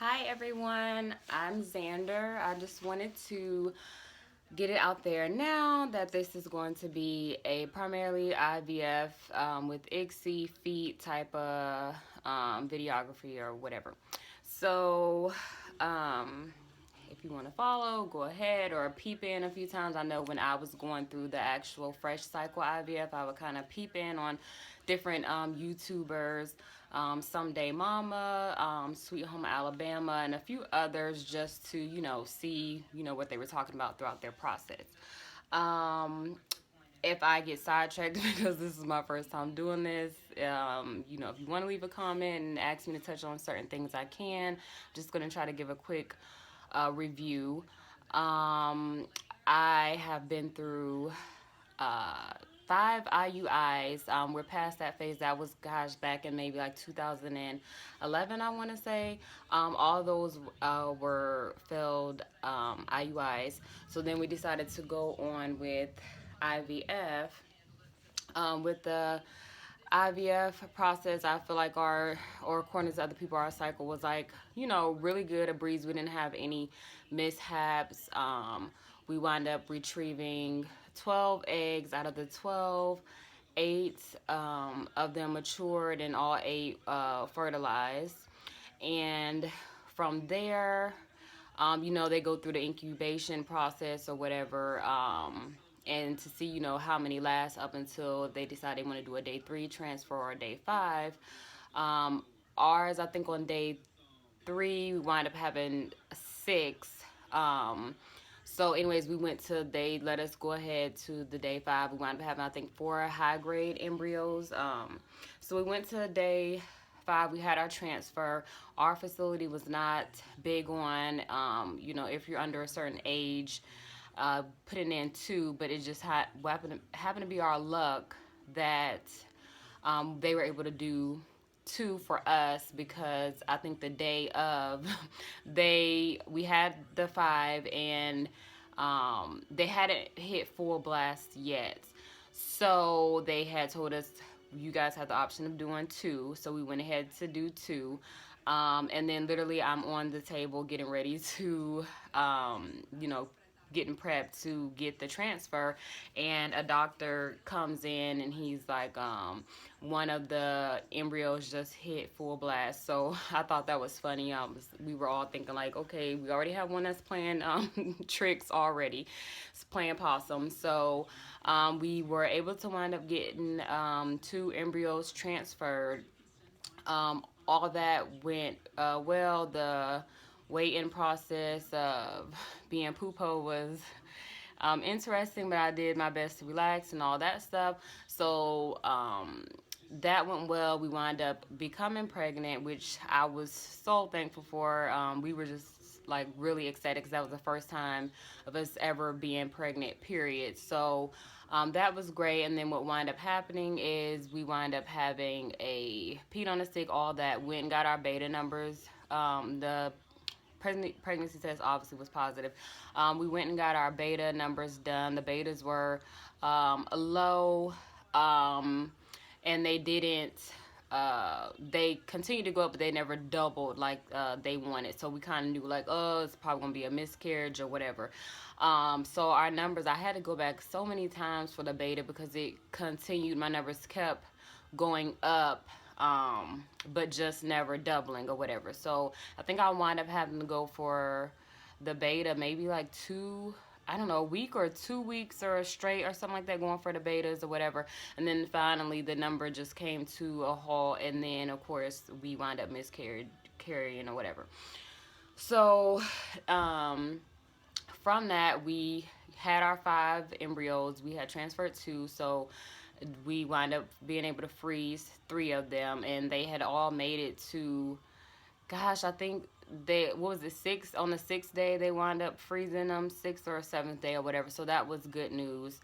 Hi everyone, I'm Xander. I just wanted to get it out there now that this is going to be a primarily IVF with ICSI FET type of videography or whatever. So if you want to follow, go ahead or peep in a few times. I know when I was going through the actual fresh cycle IVF, I would kind of peep in on different YouTubers, Someday Mama, Sweet Home Alabama, and a few others just to, see, what they were talking about throughout their process. If I get sidetracked because this is my first time doing this, if you want to leave a comment and ask me to touch on certain things, I can. Just going to try to give a quick review. I have been through uh, 5 IUIs. We're past that phase. That was, gosh, back in maybe like 2011, I want to say. All those were failed IUIs. So then we decided to go on with IVF. With the IVF process, I feel like or according to other people, our cycle was like, really good, a breeze. We didn't have any mishaps. We wound up retrieving 12 eggs out of the 12. 8 of them matured and all 8 fertilized. And from there, they go through the incubation process or whatever. And to see, how many last up until they decide they want to do a day 3 transfer or a day 5. Ours, I think on day 3, we wind up having 6. So anyways, they let us go ahead to the day 5. We wound up having, I think, 4 high grade embryos. So we went to day 5. We had our transfer. Our facility was not big on, if you're under a certain age, putting in 2, but it just happened to be our luck that they were able to do 2 for us, because I think the day of we had the 5 and they hadn't hit full blast yet. So they had told us, you guys have the option of doing 2. So we went ahead to do 2. And then literally I'm on the table getting ready to, getting prepped to get the transfer, and a doctor comes in and he's like, one of the embryos just hit full blast. So I thought that was funny. We were all thinking like, okay, we already have one that's playing tricks already. It's playing possum. So we were able to wind up getting 2 embryos transferred. All that went well. The weigh-in process of being poopo was interesting, but I did my best to relax and all that stuff. So that went well. We wound up becoming pregnant, which I was so thankful for. We were just like really excited because that was the first time of us ever being pregnant, period. So that was great. And then what wound up happening is we wind up having a ped on a stick. All that went and got our beta numbers. The pregnancy test obviously was positive. We went and got our beta numbers done. The betas were low, and they didn't. They continued to go up, but they never doubled like they wanted. So we kind of knew like, oh, it's probably gonna be a miscarriage or whatever. So our numbers, I had to go back so many times for the beta because it continued. My numbers kept going up, but just never doubling or whatever. So I think I wind up having to go for the beta maybe like a week or 2 weeks or straight or something like that, going for the betas or whatever. And then finally the number just came to a halt, and then of course we wind up carrying or whatever. So from that, we had our 5 embryos. We had transferred 2, so we wind up being able to freeze 3 of them, and they had all made it to, gosh, I think what was it, 6 on the 6th day they wound up freezing them, 6th or 7th day or whatever. So that was good news.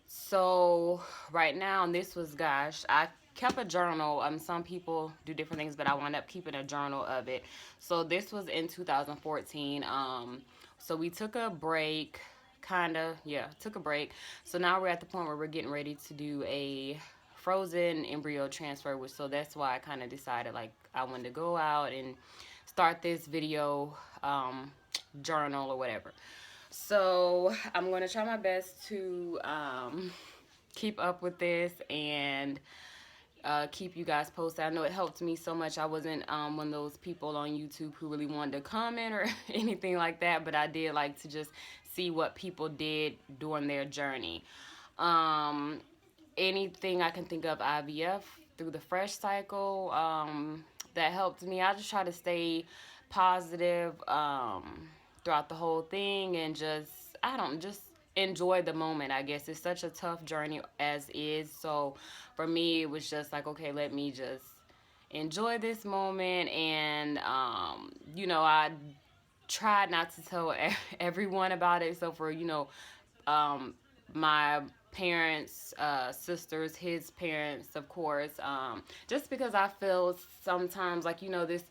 So right now, and this was, gosh, I kept a journal. Some people do different things, but I wound up keeping a journal of it. So this was in 2014. So we took a break, took a break. So now we're at the point where we're getting ready to do a frozen embryo transfer, which so that's why I kind of decided like I wanted to go out and start this video journal or whatever. So I'm going to try my best to keep up with this and keep you guys posted. I know it helped me so much. I wasn't one of those people on YouTube who really wanted to comment or anything like that, but I did like to just see what people did during their journey. Um, Anything I can think of IVF through the fresh cycle that helped me. I just try to stay positive throughout the whole thing and just enjoy the moment. I guess it's such a tough journey as is. So for me, it was just like, okay, let me just enjoy this moment. And I tried not to tell everyone about it. So for um, my parents, sisters, his parents, of course, just because I feel sometimes like, this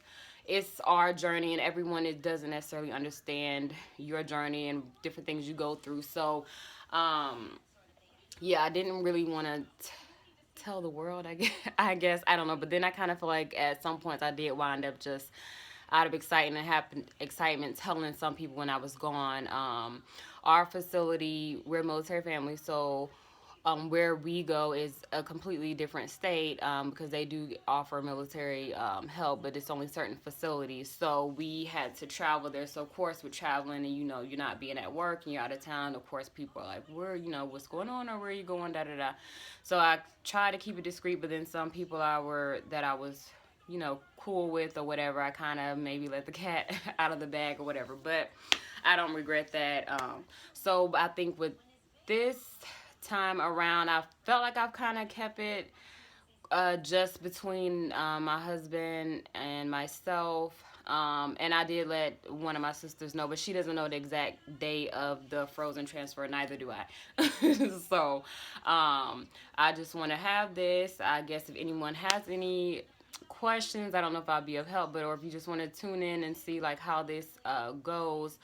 it's our journey and everyone it doesn't necessarily understand your journey and different things you go through. So, yeah, I didn't really want to tell the world, I guess, I don't know. But then I kind of feel like at some points I did wind up just out of excitement telling some people when I was gone. Our facility, we're a military family, so where we go is a completely different state because they do offer military help, but it's only certain facilities. So we had to travel there. So of course, we're traveling, and you're not being at work and you're out of town. Of course, people are like, "Where, what's going on, or where are you going?" Da da da. So I try to keep it discreet, but then some people that I was cool with or whatever, I kind of maybe let the cat out of the bag or whatever. But I don't regret that. So I think with this time around, I felt like I've kind of kept it just between my husband and myself. And I did let one of my sisters know, but she doesn't know the exact day of the frozen transfer, neither do I. So I just want to have this. I guess if anyone has any questions, I don't know if I'll be of help, but or if you just want to tune in and see like how this goes.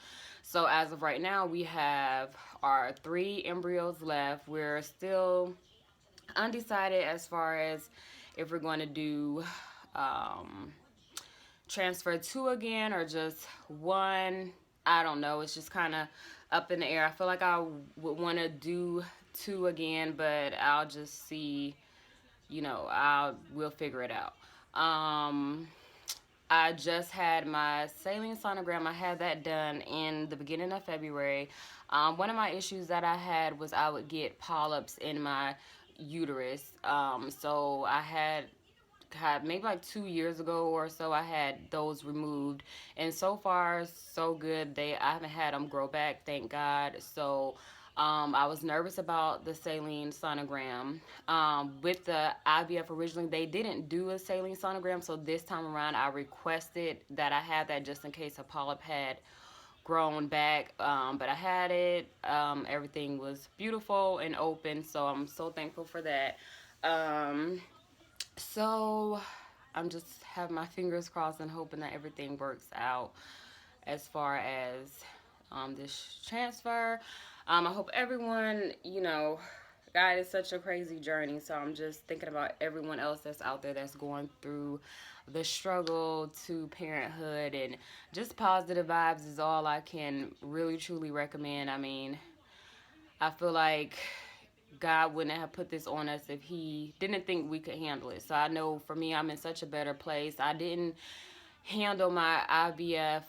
So as of right now, we have our 3 embryos left. We're still undecided as far as if we're going to do transfer 2 again or just 1. I don't know. It's just kind of up in the air. I feel like I would want to do 2 again, but I'll just see. We'll figure it out. I just had my saline sonogram. I had that done in the beginning of February. One of my issues that I had was I would get polyps in my uterus. So I had maybe like 2 years ago or so, I had those removed, and so far so good. I haven't had them grow back, thank God. So I was nervous about the saline sonogram. With the IVF, originally they didn't do a saline sonogram, so this time around I requested that I have that just in case a polyp had grown back. But I had it. Everything was beautiful and open, so I'm so thankful for that. So I'm just have my fingers crossed and hoping that everything works out as far as this transfer. I hope everyone, God, it's such a crazy journey. So I'm just thinking about everyone else that's out there that's going through the struggle to parenthood, and just positive vibes is all I can really truly recommend. I mean, I feel like God wouldn't have put this on us if He didn't think we could handle it. So I know for me, I'm in such a better place. I didn't handle my IVF